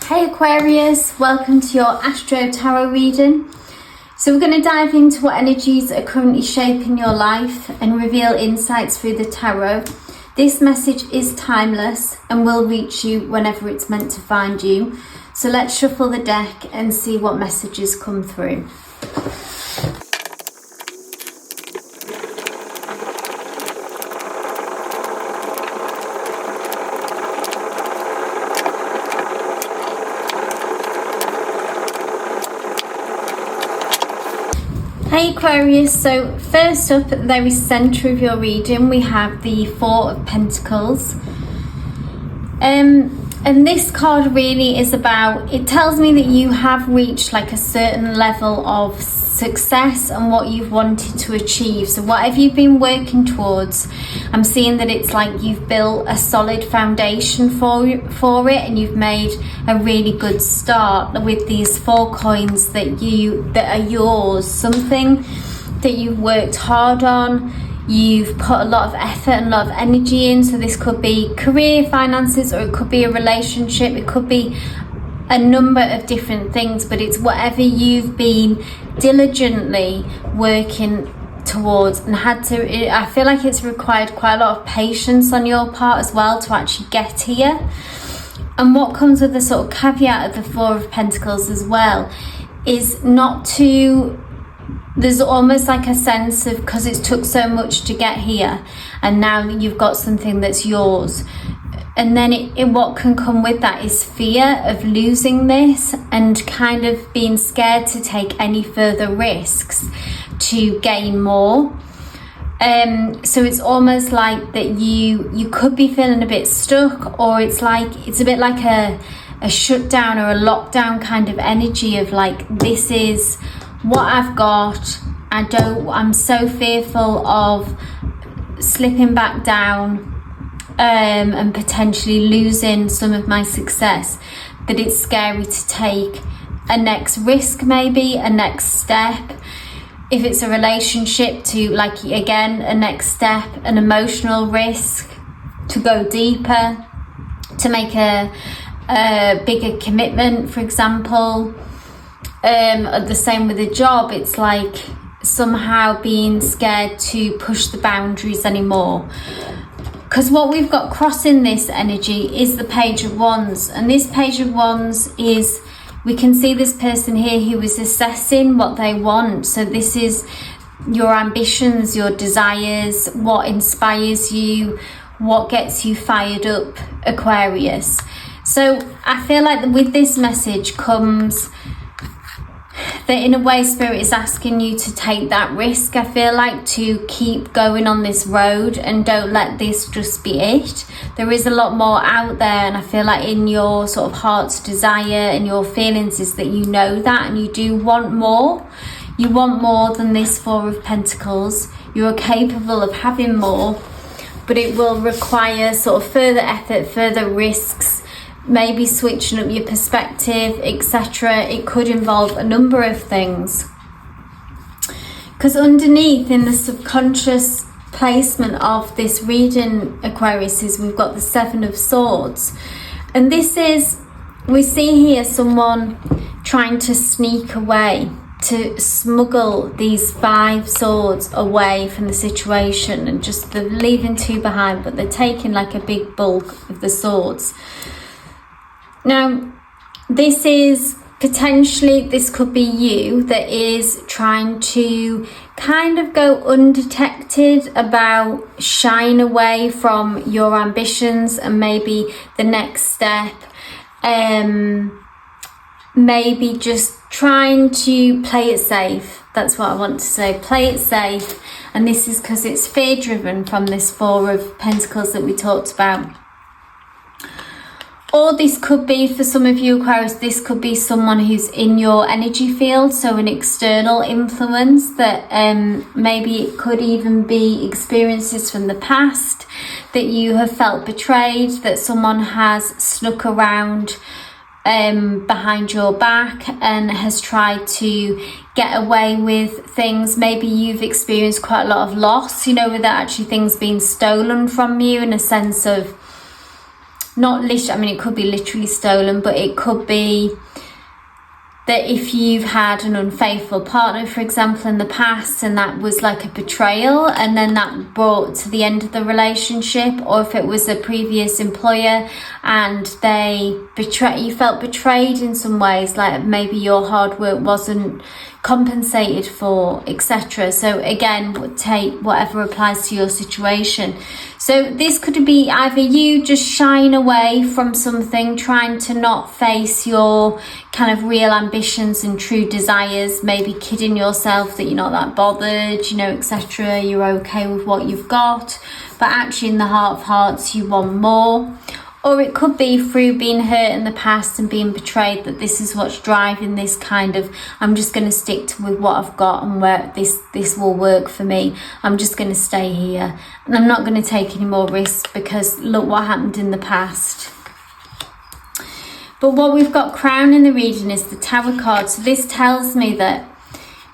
Hey Aquarius, welcome to your Astro Tarot reading. So we're going to dive into what energies are currently shaping your life and reveal insights through the tarot. This message is timeless and will reach you whenever it's meant to find you. So let's shuffle the deck and see what messages come through. Hey Aquarius, so first up at the very centre of your reading we have the Four of Pentacles. And this card really is about, it tells me that you have reached like a certain level of success and what you've wanted to achieve. So whatever you've been working towards, I'm seeing that it's like you've built a solid foundation for it and you've made a really good start with these four coins that are yours, something that you've worked hard on. You've put a lot of effort and a lot of energy in. So this could be career, finances, or it could be a relationship. It could be a number of different things, but it's whatever you've been diligently working towards and I feel like it's required quite a lot of patience on your part as well to actually get here. And what comes with the sort of caveat of the Four of Pentacles as well is not to, there's almost like a sense of, because it's took so much to get here and now you've got something that's yours. And then what can come with that is fear of losing this and kind of being scared to take any further risks to gain more. So it's almost like that you could be feeling a bit stuck, or it's a bit like a shutdown or a lockdown kind of energy of like, this is what I've got. I'm so fearful of slipping back down and potentially losing some of my success, that it's scary to take a next risk, maybe a next step. If it's a relationship, to like, again, a next step, an emotional risk, to go deeper, to make a bigger commitment, for example. The same with a job, it's like somehow being scared to push the boundaries anymore. Because what we've got crossing this energy is the Page of Wands. And this Page of Wands is, we can see this person here who is assessing what they want. So this is your ambitions, your desires, what inspires you, what gets you fired up, Aquarius. So I feel like with this message comes that in a way Spirit is asking you to take that risk. I feel like to keep going on this road and don't let this just be it. There is a lot more out there, and I feel like in your sort of heart's desire and your feelings is that you know that and you do want more. You want more than this Four of Pentacles. You are capable of having more, but it will require sort of further effort, further risks, maybe switching up your perspective, etc. It could involve a number of things. Because underneath in the subconscious placement of this reading, Aquarius, is we've got the Seven of Swords. And this is, we see here someone trying to sneak away, to smuggle these 5 swords away from the situation, and just they're leaving 2 behind, but they're taking like a big bulk of the swords. Now, this is potentially, this could be you that is trying to kind of go undetected about shying away from your ambitions and maybe the next step. Maybe just trying to play it safe. That's what I want to say. Play it safe. And this is because it's fear driven from this Four of Pentacles that we talked about. Or this could be, for some of you Aquarius, this could be someone who's in your energy field, so an external influence that maybe it could even be experiences from the past that you have felt betrayed, that someone has snuck around behind your back and has tried to get away with things. Maybe you've experienced quite a lot of loss, you know, without actually things being stolen from you, in a sense of not literally, I mean, it could be literally stolen, but it could be that if you've had an unfaithful partner, for example, in the past, and that was like a betrayal, and then that brought to the end of the relationship, or if it was a previous employer and you felt betrayed in some ways, like maybe your hard work wasn't compensated for, etc. So again, take whatever applies to your situation. So this could be either you just shying away from something, trying to not face your kind of real ambitions and true desires, maybe kidding yourself that you're not that bothered, you know, etc. You're okay with what you've got, but actually in the heart of hearts you want more. Or it could be through being hurt in the past and being betrayed, that this is what's driving this kind of, I'm just going to stick with what I've got and where this will work for me. I'm just going to stay here and I'm not going to take any more risks because look what happened in the past. But what we've got crowning the reading is the Tower card. So this tells me that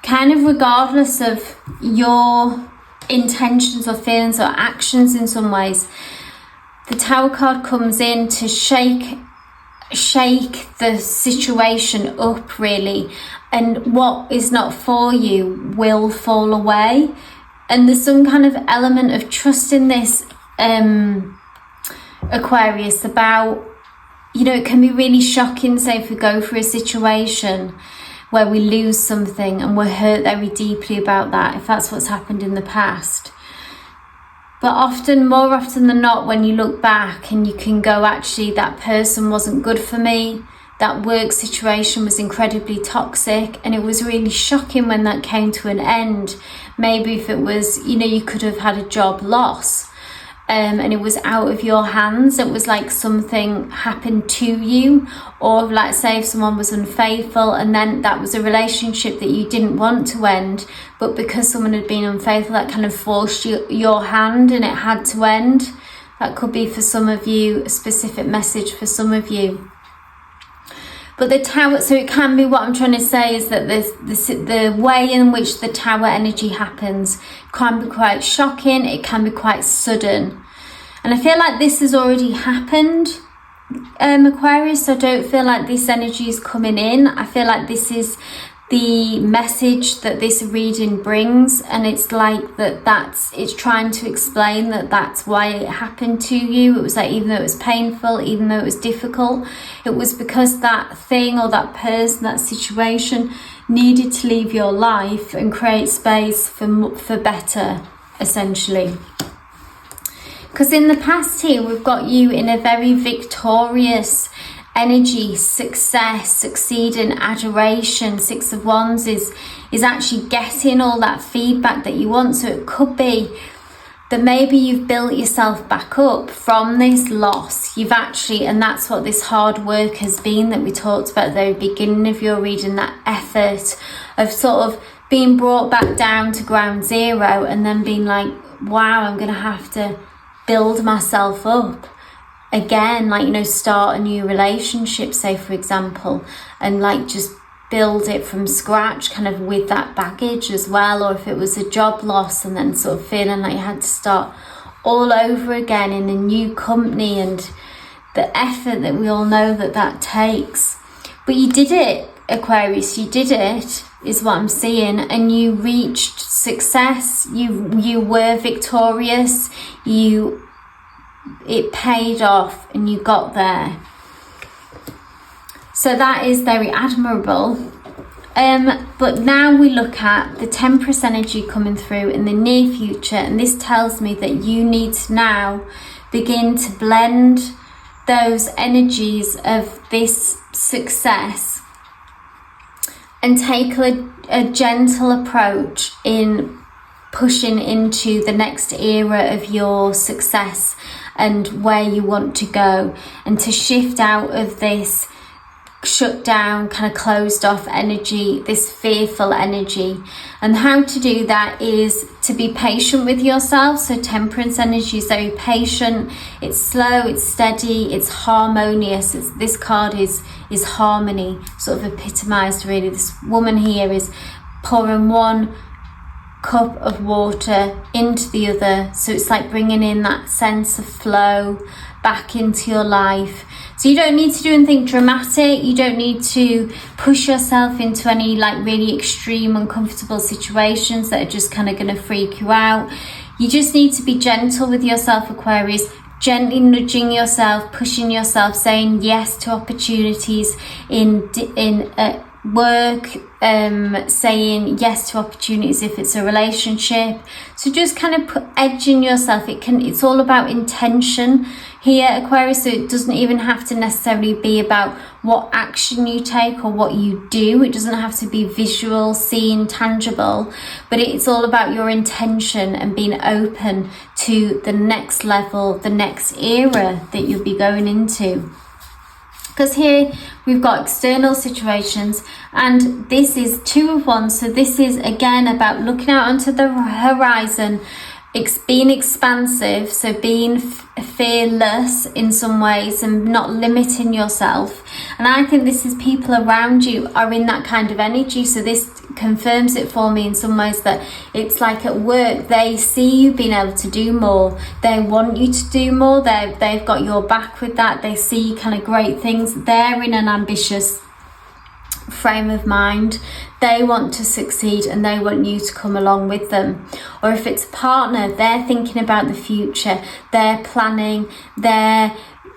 kind of regardless of your intentions or feelings or actions in some ways, the Tower card comes in to shake the situation up, really, and what is not for you will fall away. And there's some kind of element of trust in this, Aquarius, about, you know, it can be really shocking, say if we go through a situation where we lose something and we're hurt very deeply about that, if that's what's happened in the past. But more often than not, when you look back and you can go, actually, that person wasn't good for me. That work situation was incredibly toxic, and it was really shocking when that came to an end. Maybe if it was, you know, you could have had a job loss, and it was out of your hands. It was like something happened to you, or like say if someone was unfaithful and then that was a relationship that you didn't want to end, but because someone had been unfaithful, that kind of forced your hand and it had to end. That could be for some of you, a specific message for some of you. But the Tower, so it can be, what I'm trying to say is that the way in which the Tower energy happens can be quite shocking, it can be quite sudden. And I feel like this has already happened, Aquarius, so I don't feel like this energy is coming in. I feel like this is the message that this reading brings, and it's like it's trying to explain that that's why it happened to you. It was like, even though it was painful, even though it was difficult, it was because that thing or that person, that situation needed to leave your life and create space for better, essentially. Because in the past here, we've got you in a very victorious energy, success, succeeding, adoration. Six of Wands is actually getting all that feedback that you want. So it could be that maybe you've built yourself back up from this loss. You've actually, and that's what this hard work has been that we talked about at the very beginning of your reading, that effort of sort of being brought back down to ground zero and then being like, wow, I'm going to have to build myself up again, like, you know, start a new relationship, say for example, and like just build it from scratch, kind of with that baggage as well. Or if it was a job loss and then sort of feeling like you had to start all over again in a new company, and the effort that we all know that takes. But you did it, Aquarius, you did it, is what I'm seeing, and you reached success. You were victorious, it paid off and you got there. So that is very admirable. But now we look at the Temperance energy coming through in the near future, and this tells me that you need to now begin to blend those energies of this success and take a gentle approach in pushing into the next era of your success and where you want to go, and to shift out of this shut down, kind of closed off energy, this fearful energy. And how to do that is to be patient with yourself. So Temperance energy is very patient, it's slow, it's steady, it's harmonious. This card is harmony, sort of epitomized really. This woman here is pouring one cup of water into the other, so it's like bringing in that sense of flow, back into your life. So you don't need to do anything dramatic. You don't need to push yourself into any like really extreme, uncomfortable situations that are just kind of going to freak you out. You just need to be gentle with yourself, Aquarius. Gently nudging yourself, pushing yourself, saying yes to opportunities in work, saying yes to opportunities if it's a relationship. So just kind of edging yourself. It's all about intention here, Aquarius. So it doesn't even have to necessarily be about what action you take or what you do. It doesn't have to be visual, seen, tangible, but it's all about your intention and being open to the next level, the next era that you'll be going into. Because here we've got external situations, and this is 2 of Wands. So this is again about looking out onto the horizon, being expansive, so being fearless in some ways and not limiting yourself. And I think this is people around you are in that kind of energy. So this confirms it for me in some ways, that it's like at work, they see you being able to do more, they want you to do more, they've got your back with that, they see kind of great things, they're in an ambitious frame of mind, they want to succeed and they want you to come along with them. Or if it's a partner, they're thinking about the future, they're planning, they're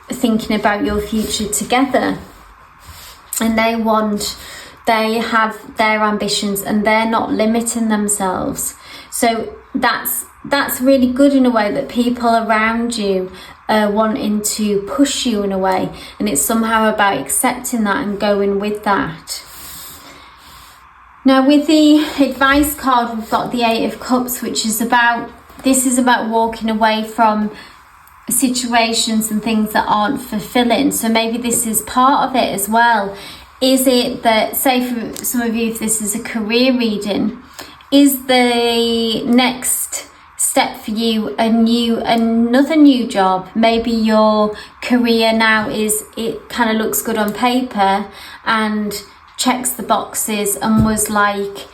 thinking about your future together, and they have their ambitions and they're not limiting themselves. So that's really good in a way, that people around you are wanting to push you in a way, and it's somehow about accepting that and going with that. Now with the advice card, we've got the 8 of Cups, which is about walking away from situations and things that aren't fulfilling. So maybe this is part of it as well. Is it that, say for some of you, if this is a career reading, is the next step for you another new job? Maybe your career now it kind of looks good on paper and checks the boxes and was like,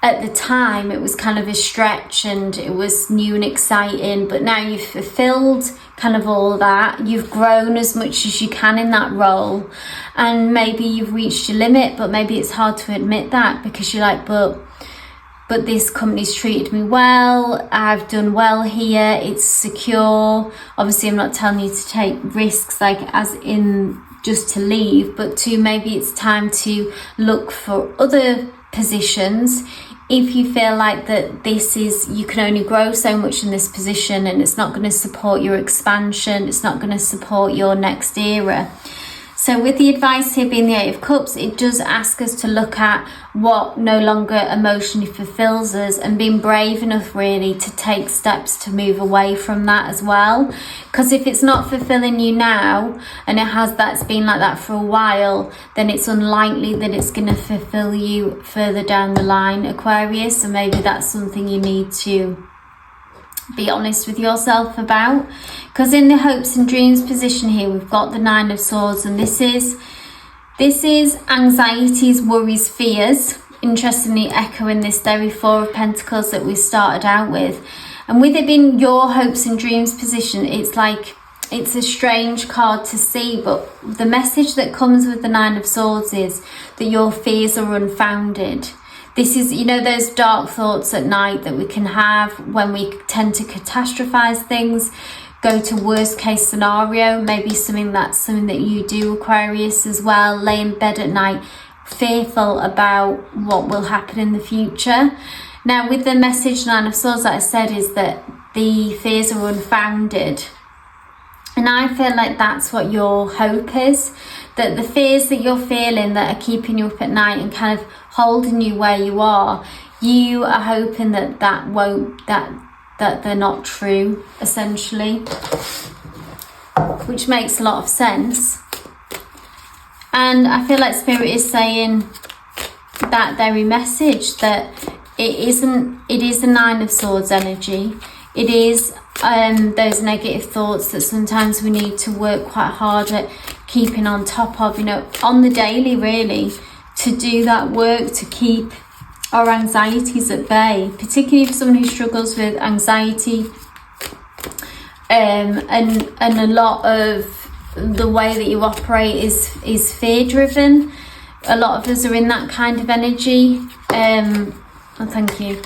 at the time it was kind of a stretch and it was new and exciting, but now you've fulfilled kind of all that, you've grown as much as you can in that role, and maybe you've reached your limit, but maybe it's hard to admit that because you're like, but this company's treated me well, I've done well here, it's secure. Obviously I'm not telling you to take risks like as in just to leave, but to maybe it's time to look for other positions if you feel like that you can only grow so much in this position and it's not going to support your expansion, it's not going to support your next era. So with the advice here being the 8 of Cups, it does ask us to look at what no longer emotionally fulfills us and being brave enough really to take steps to move away from that as well. Because if it's not fulfilling you now and that's been like that for a while, then it's unlikely that it's going to fulfill you further down the line, Aquarius. So maybe that's something you need to be honest with yourself about. Because in the hopes and dreams position here, we've got the 9 of Swords, and this is anxieties, worries, fears. Interestingly echoing this very 4 of Pentacles that we started out with. And with it being your hopes and dreams position, it's like, it's a strange card to see, but the message that comes with the 9 of Swords is that your fears are unfounded. This is, those dark thoughts at night that we can have when we tend to catastrophize things, go to worst case scenario, maybe something that you do, Aquarius, as well, lay in bed at night fearful about what will happen in the future. Now with the message 9 of Swords, like I said, is that the fears are unfounded. And I feel like that's what your hope is, that the fears that you're feeling that are keeping you up at night and kind of holding you where you are hoping that they're not true, essentially, which makes a lot of sense. And I feel like Spirit is saying that very message, that it is the 9 of Swords energy. It is those negative thoughts that sometimes we need to work quite hard at keeping on top of, on the daily, really, to do that work to keep our anxieties at bay, particularly for someone who struggles with anxiety, and a lot of the way that you operate is fear driven. A lot of us are in that kind of energy. Oh, thank you.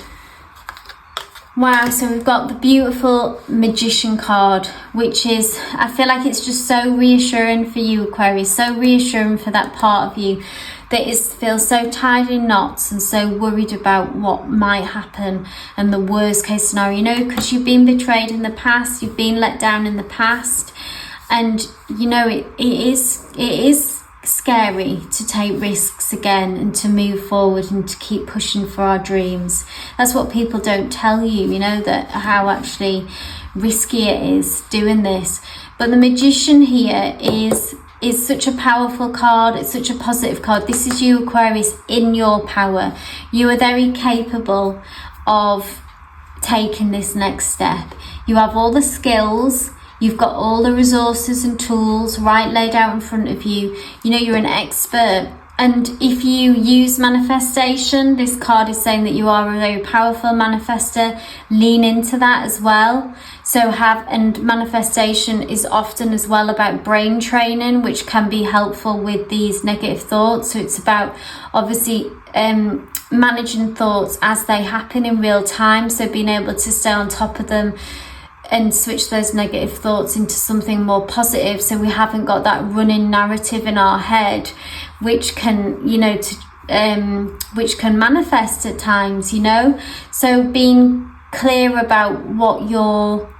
Wow, so we've got the beautiful Magician card, which is, I feel like it's just so reassuring for you, Aquarius, so reassuring for that part of you that feels so tied in knots and so worried about what might happen and the worst case scenario, you know, because you've been betrayed in the past, you've been let down in the past, and you know it is scary to take risks again and to move forward and to keep pushing for our dreams. That's what people don't tell you, you know, that how actually risky it is doing this. But the Magician here is such a powerful card. It's such a positive card. This is you, Aquarius, in your power. You are very capable of taking this next step. You have all the skills. You've got all the resources and tools right laid out in front of you. You know, you're an expert. And if you use manifestation, this card is saying that you are a very powerful manifester. Lean into that as well. And manifestation is often as well about brain training, which can be helpful with these negative thoughts. So it's about obviously managing thoughts as they happen in real time. So being able to stay on top of them and switch those negative thoughts into something more positive, so we haven't got that running narrative in our head, which can, you know, which can manifest at times, you know. So being clear about what your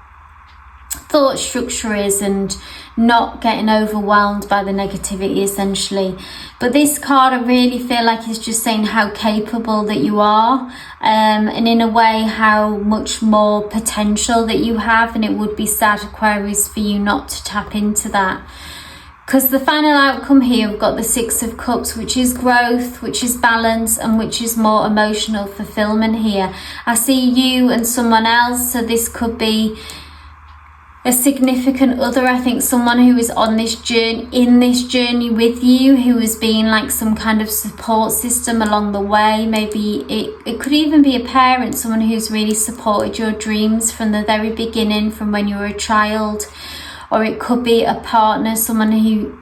thought structure is and not getting overwhelmed by the negativity, essentially. But this card, I really feel like is just saying how capable that you are, and in a way how much more potential that you have, and it would be sad, Aquarius, for you not to tap into that. Because the final outcome here, we've got the Six of Cups, which is growth, which is balance, and which is more emotional fulfillment here. I see you and someone else, so this could be a significant other. I think someone who is on this journey, in this journey with you, who has been like some kind of support system along the way. Maybe it could even be a parent, someone who's really supported your dreams from the very beginning, from when you were a child. Or it could be a partner, someone who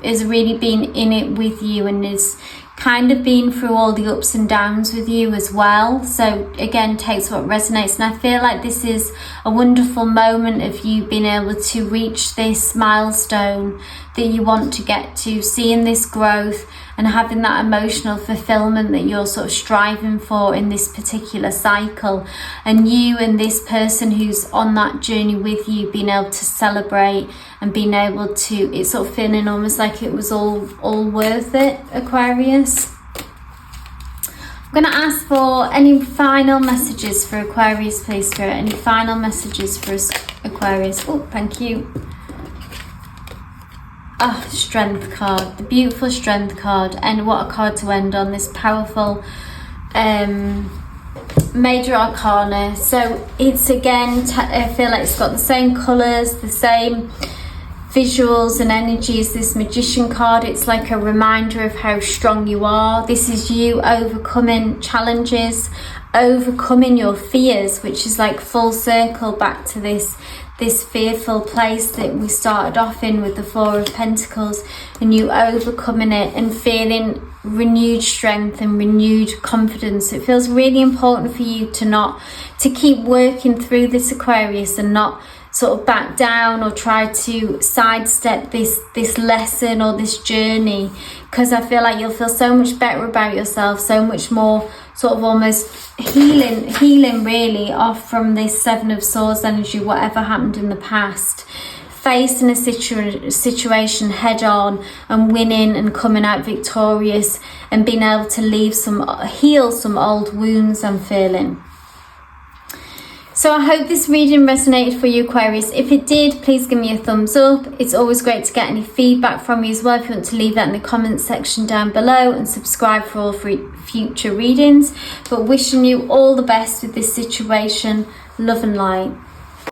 has really been in it with you and is kind of been through all the ups and downs with you as well. So again, takes what resonates. And I feel like this is a wonderful moment of you being able to reach this milestone that you want to get to, seeing this growth and having that emotional fulfillment that you're sort of striving for in this particular cycle. And you and this person who's on that journey with you being able to celebrate and being able to, it's sort of feeling almost like it was all worth it, Aquarius. I'm going to ask for any final messages for Aquarius, please, Spirit. Any final messages for Aquarius? Oh, thank you. Oh, Strength card, the beautiful Strength card, and what a card to end on, this powerful Major Arcana. So it's again, I feel like it's got the same colours, the same visuals and energies, this Magician card. It's like a reminder of how strong you are. This is you overcoming challenges, overcoming your fears, which is like full circle back to this fearful place that we started off in with the Four of Pentacles, and you overcoming it and feeling renewed strength and renewed confidence. It feels really important for you to keep working through this, Aquarius, and not sort of back down or try to sidestep this lesson or this journey, because I feel like you'll feel so much better about yourself, so much more sort of almost healing really off from this Seven of Swords energy, whatever happened in the past, facing a situation head on and winning and coming out victorious and being able to heal some old wounds I'm feeling. So I hope this reading resonated for you, Aquarius. If it did, please give me a thumbs up. It's always great to get any feedback from you as well. If you want to leave that in the comments section down below, and subscribe for all future readings. But wishing you all the best with this situation. Love and light.